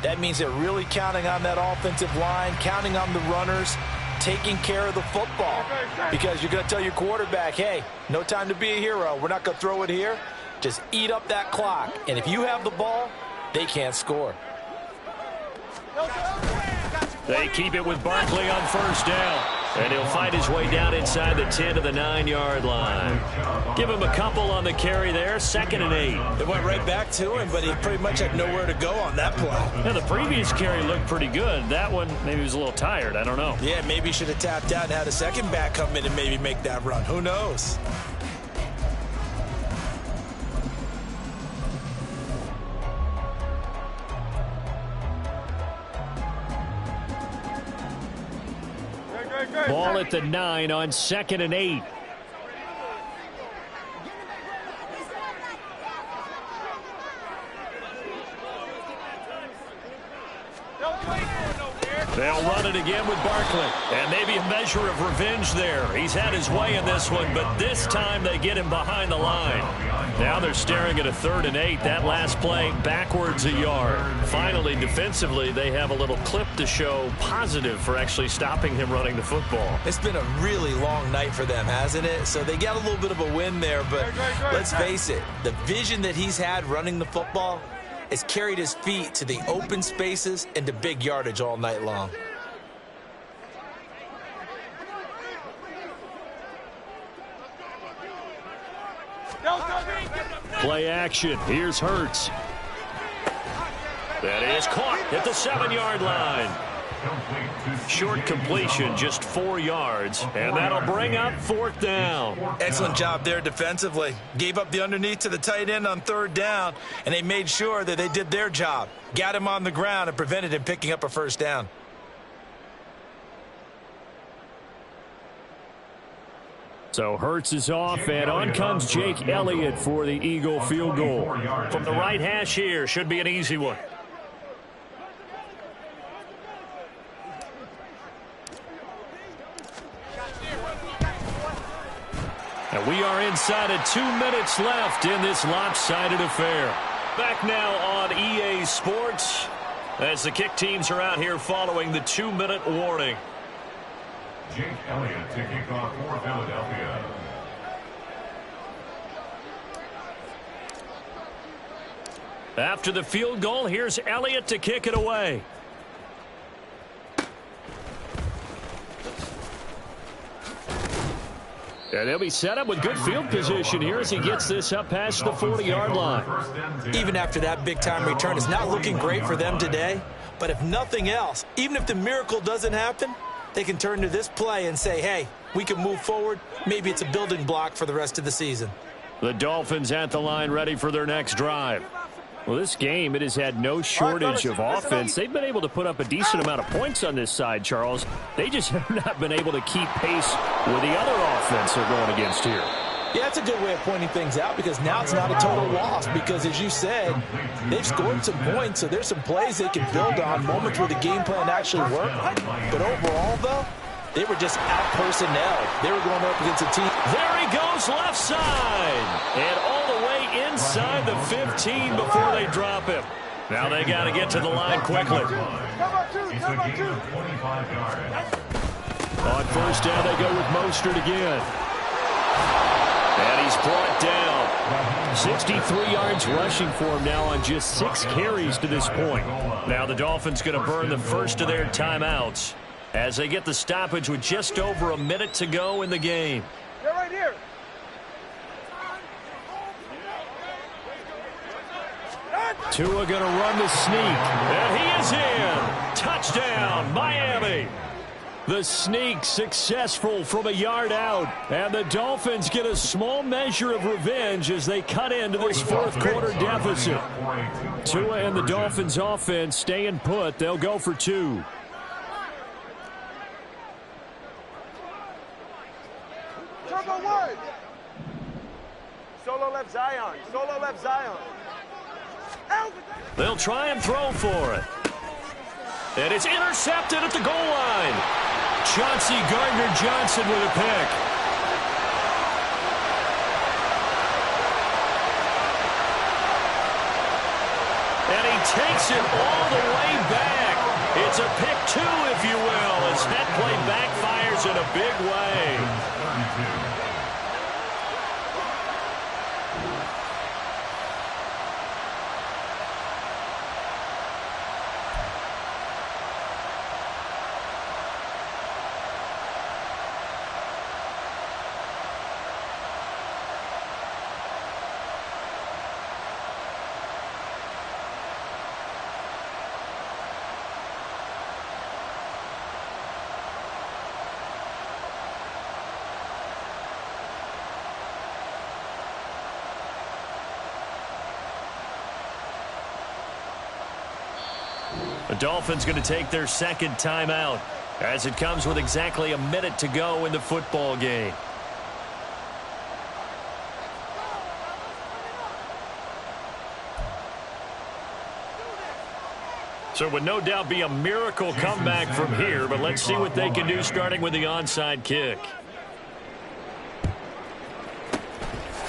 That means they're really counting on that offensive line, counting on the runners, taking care of the football. Because you're going to tell your quarterback, hey, no time to be a hero. We're not going to throw it here. Just eat up that clock. And if you have the ball, they can't score. They keep it with Barkley on first down. And he'll fight his way down inside the 10 to the 9-yard line. Give him a couple on the carry there. 2nd and 8. It went right back to him, but he pretty much had nowhere to go on that play. Yeah, the previous carry looked pretty good. That one, maybe he was a little tired. I don't know. Yeah, maybe he should have tapped out and had a second back come in and maybe make that run. Who knows? Ball at the 9 on 2nd and 8. They'll run it again with Barkley. And maybe a measure of revenge there. He's had his way in this one, but this time they get him behind the line. Now they're staring at a 3rd and 8. That last play backwards a yard. Finally, defensively, they have a little clip to show positive for actually stopping him running the football. It's been a really long night for them, hasn't it? So they got a little bit of a win there, but let's face it, the vision that he's had running the football has carried his feet to the open spaces and to big yardage all night long. Play action. Here's Hurts. That is caught at the 7-yard line. Short completion, just 4 yards, and that'll bring up 4th down. Excellent job there defensively. Gave up the underneath to the tight end on 3rd down, and they made sure that they did their job. Got him on the ground and prevented him picking up a 1st down. So Hurts is off, and on comes Jake Elliott for the Eagle field goal. From the right hash here, should be an easy one. And we are inside of 2 minutes left in this lopsided affair. Back now on EA Sports as the kick teams are out here following the 2-minute warning. Jake Elliott to kick off for Philadelphia. After the field goal, here's Elliott to kick it away. And they'll be set up with good field position here as he gets this up past the 40-yard line. Even after that big-time return, it's not looking great for them today. But if nothing else, even if the miracle doesn't happen, they can turn to this play and say, hey, we can move forward. Maybe it's a building block for the rest of the season. The Dolphins at the line ready for their next drive. Well, this game, it has had no shortage of offense. They've been able to put up a decent amount of points on this side, Charles. They just have not been able to keep pace with the other offense they're going against here. Yeah, that's a good way of pointing things out because now it's not a total loss because, as you said, they've scored some points, so there's some plays they can build on, moments where the game plan actually worked. But overall, though, they were just out-personnel. They were going up against a team. There he goes left side. And all the way inside the 15 before they drop him. Now they got to get to the line quickly. It's a gain of 25 yards. On first down, they go with Mostert again. And he's brought down. 63 yards rushing for him now on just 6 carries to this point. Now the Dolphins going to burn the first of their timeouts as they get the stoppage with just over a minute to go in the game. They're right here. Tua going to run the sneak. And he is in. Touchdown, Miami. The sneak successful from a yard out. And the Dolphins get a small measure of revenge as they cut into this fourth quarter deficit. Tua and the Dolphins offense staying put. They'll go for 2. Turbo wide. Solo left Zion. Solo left Zion. They'll try and throw for it. And it's intercepted at the goal line. Chauncey Gardner-Johnson with a pick. And he takes it all the way back. It's a pick two, if you will, as that play backfires in a big way. The Dolphins going to take their second timeout as it comes with exactly a minute to go in the football game. So it would no doubt be a miracle comeback from here, but let's see what they can do starting with the onside kick.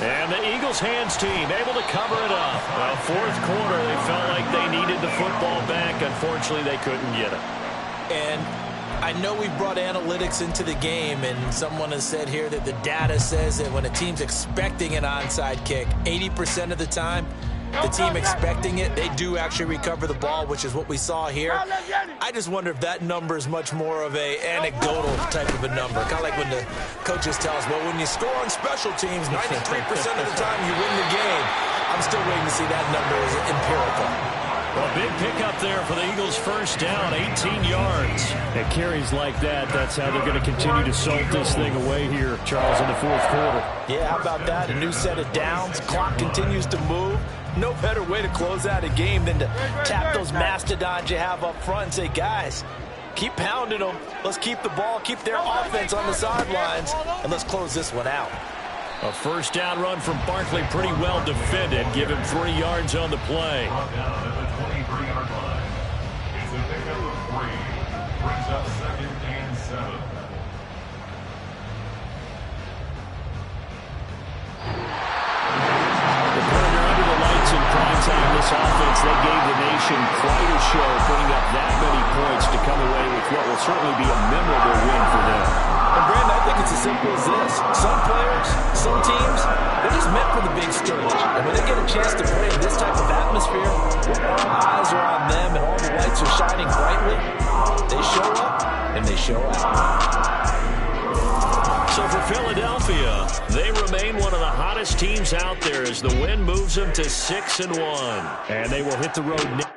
And the Eagles hands team able to cover it up. Well, fourth quarter, they felt like they needed the football back. Unfortunately, they couldn't get it. And I know we brought analytics into the game, and someone has said here that the data says that when a team's expecting an onside kick, 80% of the time, the team expecting it, they do actually recover the ball, which is what we saw here. I just wonder if that number is much more of a anecdotal type of a number. Kind of like when the coaches tell us, well, when you score on special teams, 93% of the time you win the game. I'm still waiting to see that number as empirical. Well, big pickup there for the Eagles' first down, 18 yards. At carries like that, that's how they're going to continue to salt this thing away here, Charles, in the fourth quarter. Yeah, how about that? A new set of downs. Clock continues to move. No better way to close out a game than to tap those mastodons you have up front and say, guys, keep pounding them. Let's keep the ball, keep their offense on the sidelines, and let's close this one out. A first down run from Barkley, pretty well defended. Give him 3 yards on the play. Brought down at the 23-yard line. It's a pickup of 3. Brings up 2nd and 7. The partner under the lights in prime time. This offense, they gave the nation quite a show, putting up that many points to come away with what will certainly be a memorable win for them. And Brandon, I think it's as simple as this. Some players, some teams, they're just meant for the big stage. And when they get a chance to play in this type of atmosphere, where all eyes are on them and all the lights are shining brightly, they show up and they show out. So for Philadelphia, they remain one of the hottest teams out there as the win moves them to 6-1. And they will hit the road next.